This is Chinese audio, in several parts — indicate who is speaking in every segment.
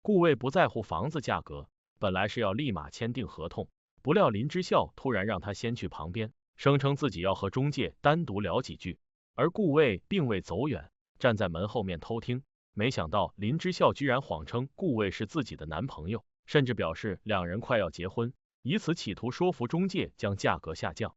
Speaker 1: 顾魏不在乎房子价格，本来是要立马签订合同，不料林之孝突然让他先去旁边，声称自己要和中介单独聊几句，而顾魏并未走远，站在门后面偷听。没想到林之孝居然谎称顾魏是自己的男朋友，甚至表示两人快要结婚，以此企图说服中介将价格下降。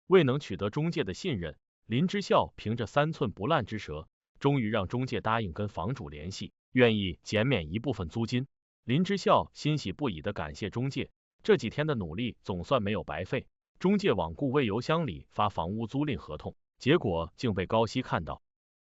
Speaker 1: 未能取得中介的信任，林之孝凭着3寸不烂之舌，终于让中介答应跟房主联系，愿意减免一部分租金。林之孝欣喜不已的感谢中介，这几天的努力总算没有白费。中介往顾魏邮箱里发房屋租赁合同，结果竟被高希看到。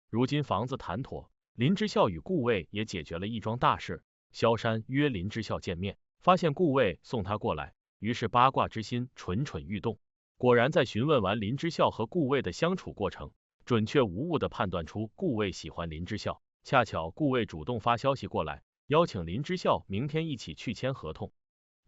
Speaker 1: 如今房子谈妥，林之孝与顾魏也解决了一桩大事。萧山约林之孝见面，发现顾魏送他过来，于是八卦之心蠢蠢欲动。果然在询问完林之孝和顾魏的相处过程，准确无误的判断出顾魏喜欢林之孝。恰巧顾魏主动发消息过来，邀请林之孝明天一起去签合同。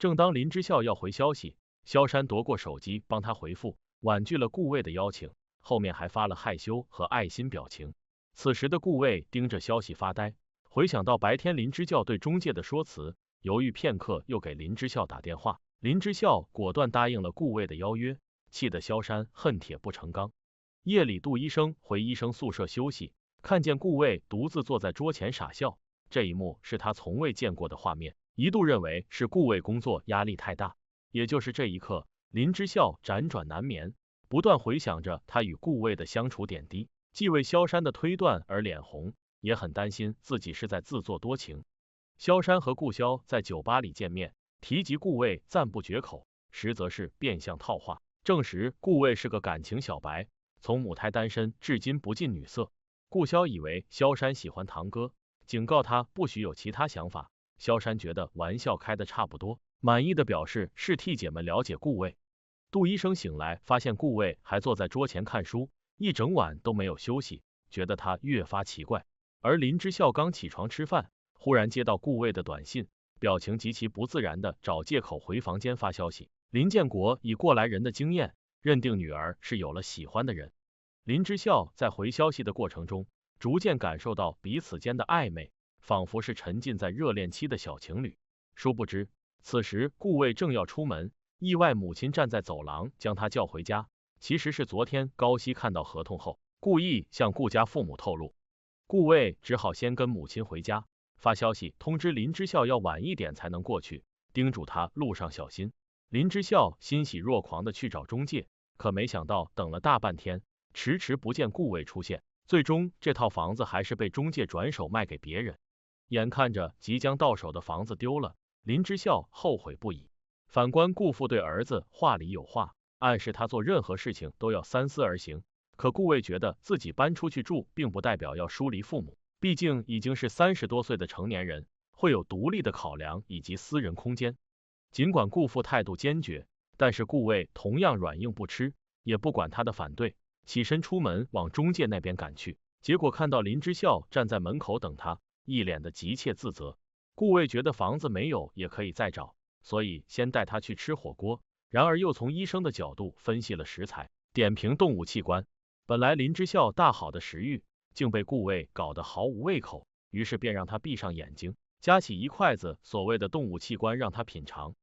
Speaker 1: 正当林之孝要回消息，萧山夺过手机帮他回复，婉拒了顾魏的邀请，后面还发了害羞和爱心表情。此时的顾魏盯着消息发呆，回想到白天林之孝对中介的说辞，犹豫片刻又给林之孝打电话。林之孝果断答应了顾魏的邀约，气得萧山恨铁不成钢。夜里杜医生回医生宿舍休息，看见顾魏独自坐在桌前傻笑，这一幕是他从未见过的画面，一度认为是顾魏工作压力太大。也就是这一刻，林之孝辗转难眠，不断回想着他与顾魏的相处点滴，既为萧山的推断而脸红，也很担心自己是在自作多情。萧山和顾潇在酒吧里见面，提及顾魏赞不绝口，实则是变相套话，证实顾魏是个感情小白，从母胎单身至今不近女色。顾潇以为萧山喜欢堂哥，警告他不许有其他想法。萧山觉得玩笑开得差不多，满意的表示是替姐们了解顾魏。杜医生醒来发现顾魏还坐在桌前看书，一整晚都没有休息，觉得他越发奇怪。而林之孝刚起床吃饭，忽然接到顾魏的短信，表情极其不自然的找借口回房间发消息。林建国以过来人的经验，认定女儿是有了喜欢的人。林之孝在回消息的过程中，逐渐感受到彼此间的暧昧，仿佛是沉浸在热恋期的小情侣。殊不知，此时顾魏正要出门，意外母亲站在走廊将他叫回家，其实是昨天高希看到合同后，故意向顾家父母透露。顾魏只好先跟母亲回家，发消息通知林之孝要晚一点才能过去，叮嘱他路上小心。林之孝欣喜若狂的去找中介，可没想到等了大半天，迟迟不见顾魏出现，最终这套房子还是被中介转手卖给别人。眼看着即将到手的房子丢了，林之孝后悔不已。反观顾父对儿子话里有话，暗示他做任何事情都要三思而行。可顾魏觉得自己搬出去住，并不代表要疏离父母，毕竟已经是30多岁的成年人，会有独立的考量以及私人空间。尽管顾父态度坚决，但是顾魏同样软硬不吃，也不管他的反对，起身出门往中介那边赶去。结果看到林之孝站在门口等他，一脸的急切自责。顾魏觉得房子没有也可以再找，所以先带他去吃火锅，然而又从医生的角度分析了食材，点评动物器官。本来林之孝大好的食欲，竟被顾魏搞得毫无胃口，于是便让他闭上眼睛，夹起一筷子所谓的动物器官让他品尝。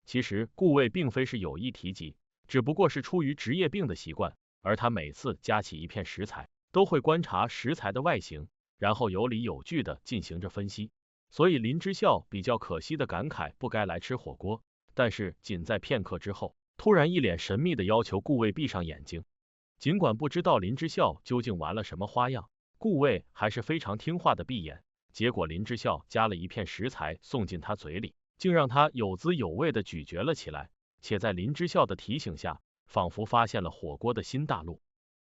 Speaker 1: 其实顾魏并非是有意提及，只不过是出于职业病的习惯，而他每次夹起一片食材，都会观察食材的外形，然后有理有据的进行着分析。所以林之孝比较可惜的感慨不该来吃火锅，但是仅在片刻之后，突然一脸神秘的要求顾魏闭上眼睛。尽管不知道林之孝究竟玩了什么花样，顾魏还是非常听话的闭眼，结果林之孝夹了一片食材送进他嘴里，竟让他有滋有味的咀嚼了起来，且在林之孝的提醒下，仿佛发现了火锅的新大陆。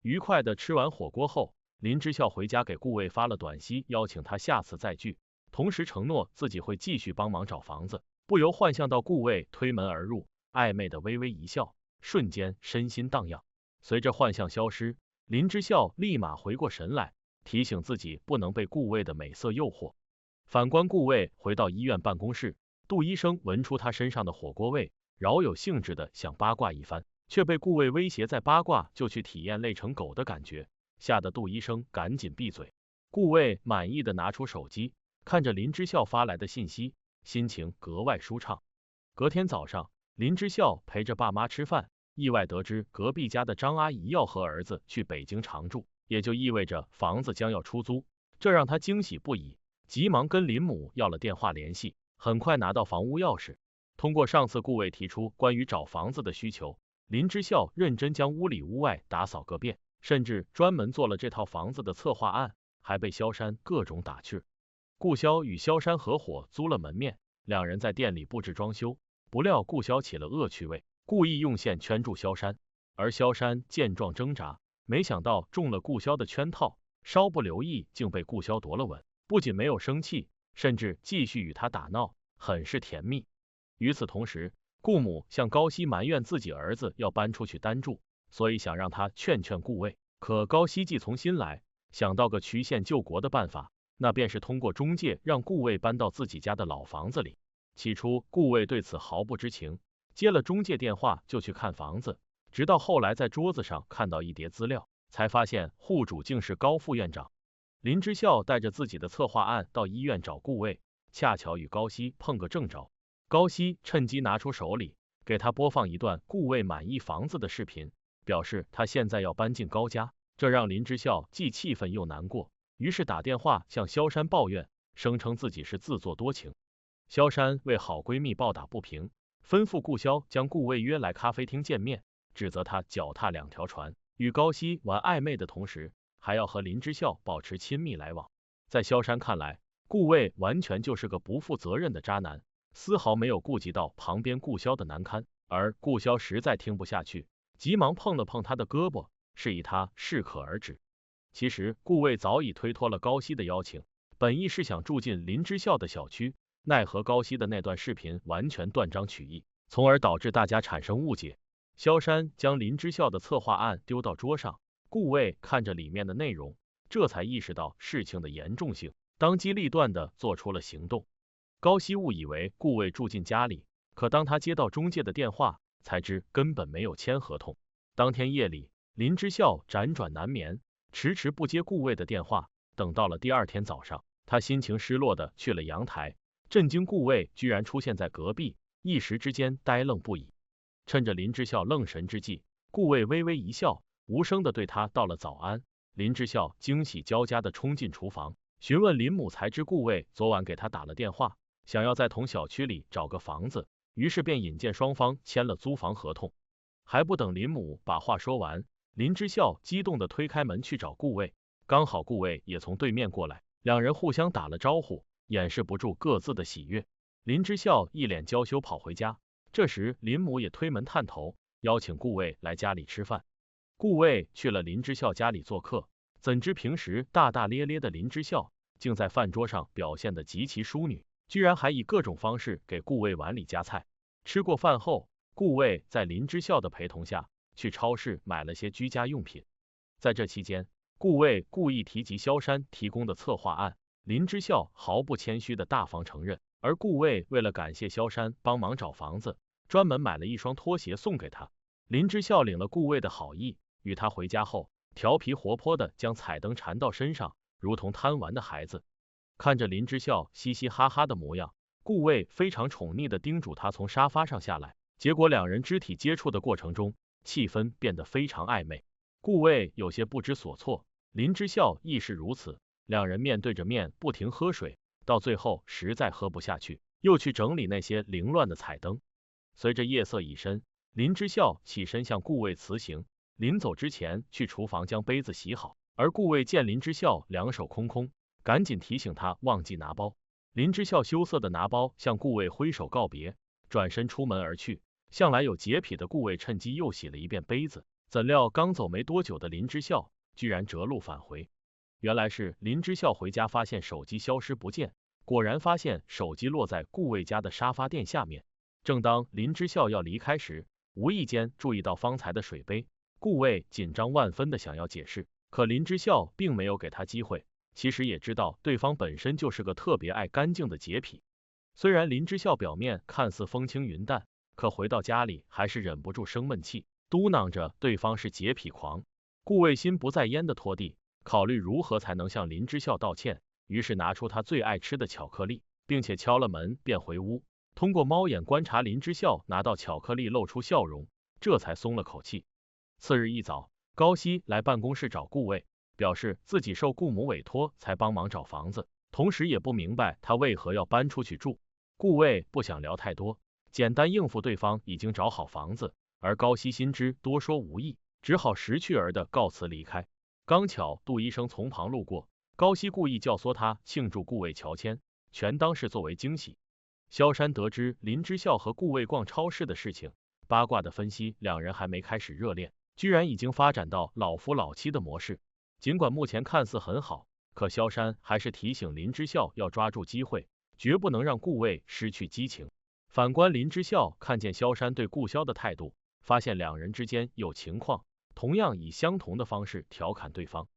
Speaker 1: 愉快的吃完火锅后，林之孝回家给顾魏发了短信，邀请他下次再聚，同时承诺自己会继续帮忙找房子，不由幻象到顾魏推门而入，暧昧的微微一笑，瞬间身心荡漾。随着幻象消失，林之孝立马回过神来，提醒自己不能被顾魏的美色诱惑。反观顾魏回到医院办公室，杜医生闻出他身上的火锅味，饶有兴致的想八卦一番，却被顾魏威胁再八卦就去体验累成狗的感觉，吓得杜医生赶紧闭嘴。顾魏满意的拿出手机，看着林之孝发来的信息，心情格外舒畅。隔天早上，林之孝陪着爸妈吃饭，意外得知隔壁家的张阿姨要和儿子去北京常住，也就意味着房子将要出租，这让他惊喜不已，急忙跟林母要了电话联系，很快拿到房屋钥匙。通过上次顾魏提出关于找房子的需求，林之孝认真将屋里屋外打扫个遍，甚至专门做了这套房子的策划案，还被萧山各种打趣。顾潇与萧山合伙租了门面，两人在店里布置装修，不料顾潇起了恶趣味，故意用线圈住萧山，而萧山见状挣扎，没想到中了顾潇的圈套，稍不留意竟被顾潇夺了吻，不仅没有生气，甚至继续与他打闹，很是甜蜜。与此同时，顾母向高希埋怨自己儿子要搬出去单住，所以想让他劝劝顾魏，可高希既从心来，想到个曲线救国的办法，那便是通过中介让顾魏搬到自己家的老房子里。起初顾魏对此毫不知情，接了中介电话就去看房子，直到后来在桌子上看到一叠资料，才发现户主竟是高副院长。林之孝带着自己的策划案到医院找顾魏，恰巧与高希碰个正着。高希趁机拿出手里给他播放一段顾魏满意房子的视频，表示他现在要搬进高家，这让林之孝既气愤又难过，于是打电话向萧山抱怨，声称自己是自作多情。萧山为好闺蜜抱打不平，吩咐顾潇将顾魏约来咖啡厅见面，指责他脚踏两条船，与高希玩暧昧的同时，还要和林之孝保持亲密来往。在萧山看来，顾魏完全就是个不负责任的渣男，丝毫没有顾及到旁边顾潇的难堪，而顾潇实在听不下去，急忙碰了碰他的胳膊，示意他适可而止。其实顾魏早已推脱了高希的邀请，本意是想住进林之孝的小区，奈何高希的那段视频完全断章取义，从而导致大家产生误解。萧山将林之孝的策划案丢到桌上，顾魏看着里面的内容，这才意识到事情的严重性，当机立断的做出了行动。高希误以为顾魏住进家里，可当他接到中介的电话，才知根本没有签合同。当天夜里，林之孝辗转难眠，迟迟不接顾魏的电话，等到了第二天早上，他心情失落的去了阳台，震惊顾魏居然出现在隔壁，一时之间呆愣不已。趁着林之孝愣神之际，顾魏微微一笑，无声的对他道了早安。林之孝惊喜交加的冲进厨房，询问林母，才知顾魏昨晚给他打了电话，想要在同小区里找个房子，于是便引荐双方签了租房合同。还不等林母把话说完，林之孝激动的推开门去找顾魏，刚好顾魏也从对面过来，两人互相打了招呼，掩饰不住各自的喜悦。林之孝一脸娇羞跑回家，这时林母也推门探头，邀请顾魏来家里吃饭。顾魏去了林之孝家里做客，怎知平时大大咧咧的林之孝竟在饭桌上表现得极其淑女，居然还以各种方式给顾魏碗里夹菜。吃过饭后，顾魏在林之孝的陪同下去超市买了些居家用品。在这期间，顾魏故意提及萧山提供的策划案，林之孝毫不谦虚的大方承认，而顾魏为了感谢萧山帮忙找房子，专门买了一双拖鞋送给他。林之孝领了顾魏的好意，与他回家后，调皮活泼的将彩灯缠到身上，如同贪玩的孩子。看着林之孝嘻嘻哈哈的模样，顾魏非常宠溺的叮嘱他从沙发上下来，结果两人肢体接触的过程中，气氛变得非常暧昧。顾魏有些不知所措，林之孝亦是如此，两人面对着面不停喝水，到最后实在喝不下去，又去整理那些凌乱的彩灯。随着夜色已深，林之孝起身向顾魏辞行，临走之前去厨房将杯子洗好，而顾魏见林之孝两手空空，赶紧提醒他忘记拿包。林之孝羞涩的拿包，向顾魏挥手告别，转身出门而去。向来有洁癖的顾魏趁机又洗了一遍杯子，怎料刚走没多久的林之孝居然折路返回。原来是林之孝回家发现手机消失不见，果然发现手机落在顾魏家的沙发垫下面。正当林之孝要离开时，无意间注意到方才的水杯，顾魏紧张万分的想要解释，可林之孝并没有给他机会。其实也知道对方本身就是个特别爱干净的洁癖。虽然林之孝表面看似风轻云淡，可回到家里还是忍不住生闷气，嘟囔着对方是洁癖狂。顾魏心不在焉的拖地，考虑如何才能向林之孝道歉，于是拿出他最爱吃的巧克力，并且敲了门便回屋。通过猫眼观察林之孝拿到巧克力露出笑容，这才松了口气。次日一早，高希来办公室找顾魏，表示自己受顾母委托才帮忙找房子，同时也不明白他为何要搬出去住。顾魏不想聊太多，简单应付对方已经找好房子，而高希心知多说无益，只好识趣儿的告辞离开。刚巧杜医生从旁路过，高希故意教唆他庆祝顾魏乔迁，全当是作为惊喜。萧山得知林之孝和顾魏逛超市的事情，八卦的分析两人还没开始热恋，居然已经发展到老夫老妻的模式。尽管目前看似很好，可萧山还是提醒林之孝要抓住机会，绝不能让顾魏失去激情。反观林之孝看见萧山对顾萧的态度，发现两人之间有情况，同样以相同的方式调侃对方。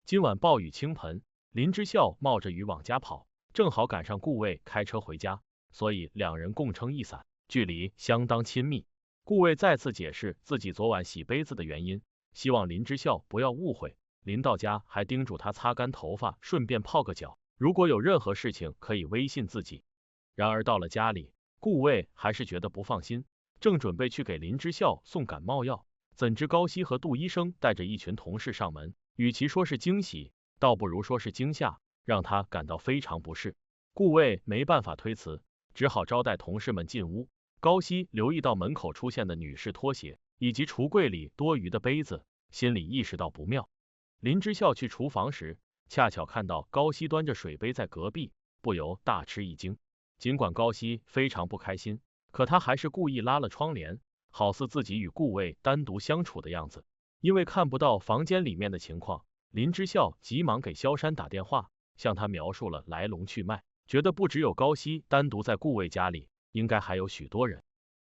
Speaker 1: 今晚暴雨倾盆，林之孝冒着雨往家跑，正好赶上顾魏开车回家，所以两人共撑一伞，距离相当亲密。顾魏再次解释自己昨晚洗杯子的原因，希望林之孝不要误会。临到家还叮嘱他擦干头发，顺便泡个脚，如果有任何事情可以微信自己。然而到了家里，顾魏还是觉得不放心，正准备去给林之孝送感冒药，怎知高希和杜医生带着一群同事上门，与其说是惊喜，倒不如说是惊吓，让他感到非常不适。顾魏没办法推辞，只好招待同事们进屋。高希留意到门口出现的女士拖鞋，以及橱柜里多余的杯子，心里意识到不妙。林之孝去厨房时，恰巧看到高希端着水杯在隔壁，不由大吃一惊。尽管高希非常不开心，可他还是故意拉了窗帘，好似自己与顾魏单独相处的样子。因为看不到房间里面的情况，林之孝急忙给萧山打电话，向他描述了来龙去脉，觉得不只有高希单独在顾魏家里，应该还有许多人。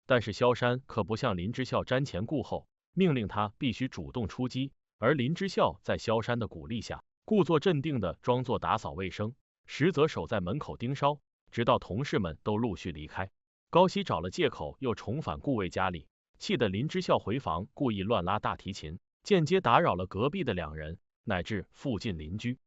Speaker 1: 但是萧山可不像林之孝瞻前顾后，命令他必须主动出击。而林之孝在萧山的鼓励下，故作镇定的装作打扫卫生，实则守在门口盯梢，直到同事们都陆续离开。高希找了借口又重返顾魏家里，气得林之孝回房故意乱拉大提琴，间接打扰了隔壁的两人，乃至附近邻居。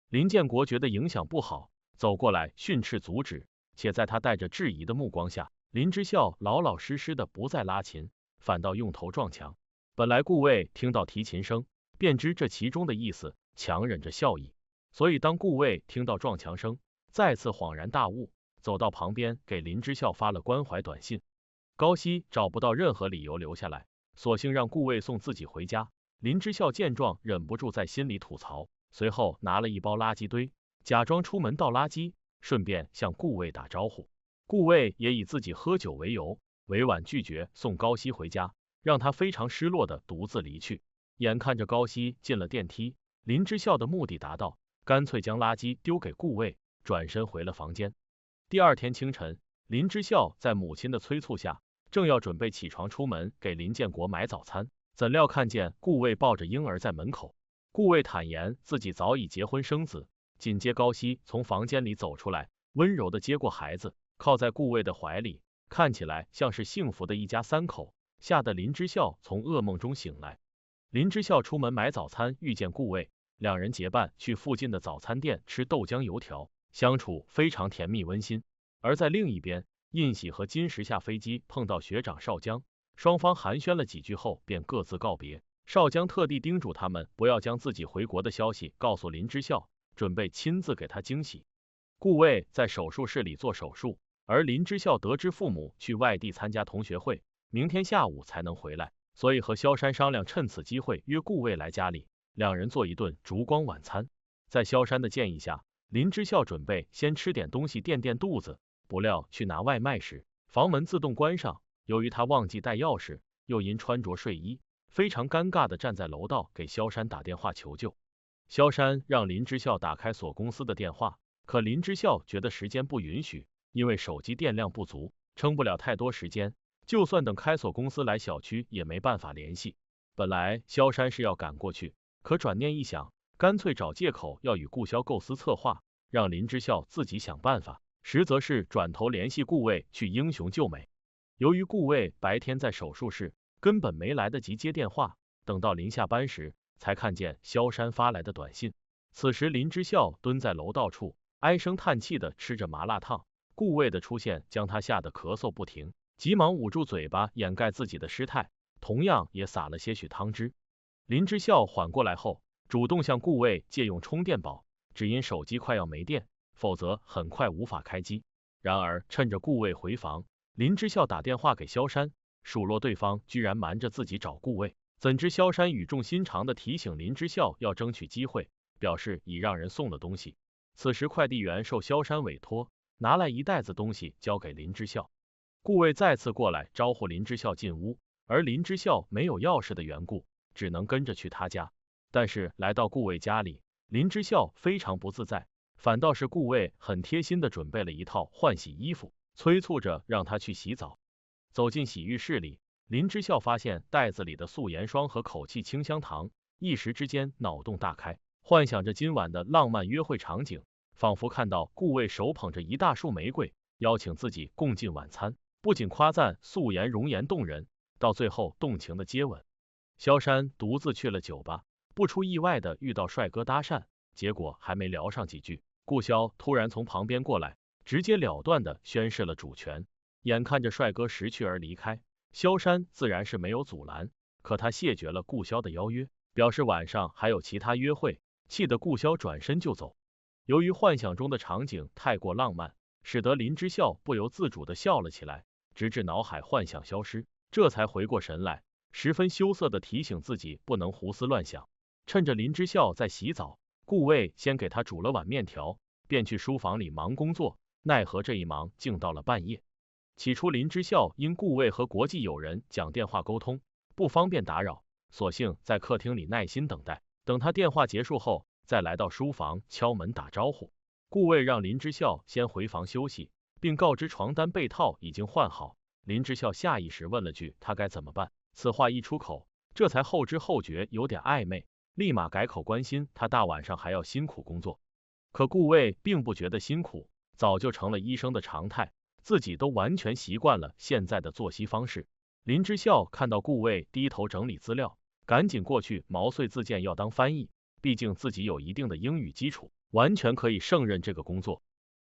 Speaker 1: 林建国觉得影响不好，走过来训斥阻止，且在他带着质疑的目光下，林之孝老老实实的不再拉琴，反倒用头撞墙。本来顾魏听到提琴声，便知这其中的意思，强忍着笑意，所以当顾魏听到撞墙声，再次恍然大悟，走到旁边给林之孝发了关怀短信。高希找不到任何理由留下来，索性让顾魏送自己回家。林之孝见状，忍不住在心里吐槽，随后拿了一包垃圾堆，假装出门倒垃圾，顺便向顾魏打招呼。顾魏也以自己喝酒为由，委婉拒绝送高希回家，让他非常失落的独自离去。眼看着高希进了电梯，林之孝的目的达到，干脆将垃圾丢给顾魏，转身回了房间。第二天清晨，林之孝在母亲的催促下，正要准备起床出门给林建国买早餐，怎料看见顾魏抱着婴儿在门口。顾魏坦言自己早已结婚生子，紧接高希从房间里走出来，温柔的接过孩子，靠在顾魏的怀里，看起来像是幸福的一家三口，吓得林之孝从噩梦中醒来。林之孝出门买早餐，遇见顾魏，两人结伴去附近的早餐店吃豆浆油条，相处非常甜蜜温馨。而在另一边，印喜和金石下飞机碰到学长邵江，双方寒暄了几句后便各自告别。邵江特地叮嘱他们不要将自己回国的消息告诉林之孝，准备亲自给他惊喜。顾魏在手术室里做手术，而林之孝得知父母去外地参加同学会，明天下午才能回来，所以和萧山商量趁此机会约顾魏来家里，两人做一顿烛光晚餐。在萧山的建议下，林之孝准备先吃点东西垫垫肚子，不料去拿外卖时，房门自动关上，由于他忘记带钥匙，又因穿着睡衣，非常尴尬的站在楼道给萧山打电话求救。萧山让林之孝打开所公司的电话，可林之孝觉得时间不允许，因为手机电量不足，撑不了太多时间，就算等开锁公司来小区也没办法联系。本来萧山是要赶过去，可转念一想，干脆找借口要与顾萧构思策划，让林之孝自己想办法，实则是转头联系顾魏去英雄救美。由于顾魏白天在手术室，根本没来得及接电话，等到临下班时，才看见萧山发来的短信。此时林之孝蹲在楼道处，唉声叹气的吃着麻辣烫，顾魏的出现将他吓得咳嗽不停，急忙捂住嘴巴掩盖自己的失态，同样也撒了些许汤汁。林之孝缓过来后，主动向顾魏借用充电宝，只因手机快要没电，否则很快无法开机。然而趁着顾魏回房，林之孝打电话给萧山，数落对方居然瞒着自己找顾魏。怎知萧山语重心长的提醒林之孝要争取机会，表示已让人送了东西。此时快递员受萧山委托，拿来一袋子东西交给林之孝。顾魏再次过来招呼林之孝进屋，而林之孝没有钥匙的缘故，只能跟着去他家。但是来到顾魏家里，林之孝非常不自在，反倒是顾魏很贴心的准备了一套换洗衣服，催促着让他去洗澡。走进洗浴室里，林之孝发现袋子里的素颜霜和口气清香糖，一时之间脑洞大开，幻想着今晚的浪漫约会场景，仿佛看到顾魏手捧着一大束玫瑰，邀请自己共进晚餐，不仅夸赞素颜容颜动人，到最后动情的接吻。萧山独自去了酒吧，不出意外的遇到帅哥搭讪，结果还没聊上几句，顾萧突然从旁边过来，直截了当的宣示了主权。眼看着帅哥识趣而离开，萧山自然是没有阻拦，可他谢绝了顾萧的邀约，表示晚上还有其他约会，气得顾萧转身就走。由于幻想中的场景太过浪漫，使得林之孝不由自主的笑了起来，直至脑海幻想消失，这才回过神来，十分羞涩的提醒自己不能胡思乱想。趁着林之孝在洗澡，顾魏先给他煮了碗面条，便去书房里忙工作，奈何这一忙竟到了半夜。起初林之孝因顾魏和国际友人讲电话沟通，不方便打扰，索性在客厅里耐心等待，等他电话结束后，再来到书房敲门打招呼。顾魏让林之孝先回房休息，并告知床单被套已经换好。林之孝下意识问了句他该怎么办，此话一出口，这才后知后觉有点暧昧，立马改口关心他大晚上还要辛苦工作。可顾魏并不觉得辛苦，早就成了医生的常态，自己都完全习惯了现在的作息方式。林之孝看到顾魏低头整理资料，赶紧过去毛遂自荐要当翻译，毕竟自己有一定的英语基础，完全可以胜任这个工作。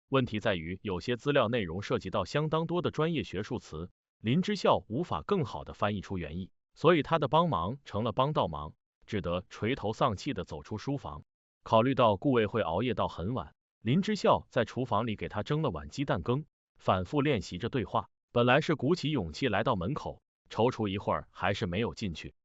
Speaker 1: 问题在于有些资料内容涉及到相当多的专业学术词，林之孝无法更好的翻译出原意，所以他的帮忙成了帮倒忙，只得垂头丧气的走出书房。考虑到顾魏会熬夜到很晚，林之孝在厨房里给他蒸了碗鸡蛋羹，反复练习着对话。本来是鼓起勇气来到门口，踌躇一会儿还是没有进去，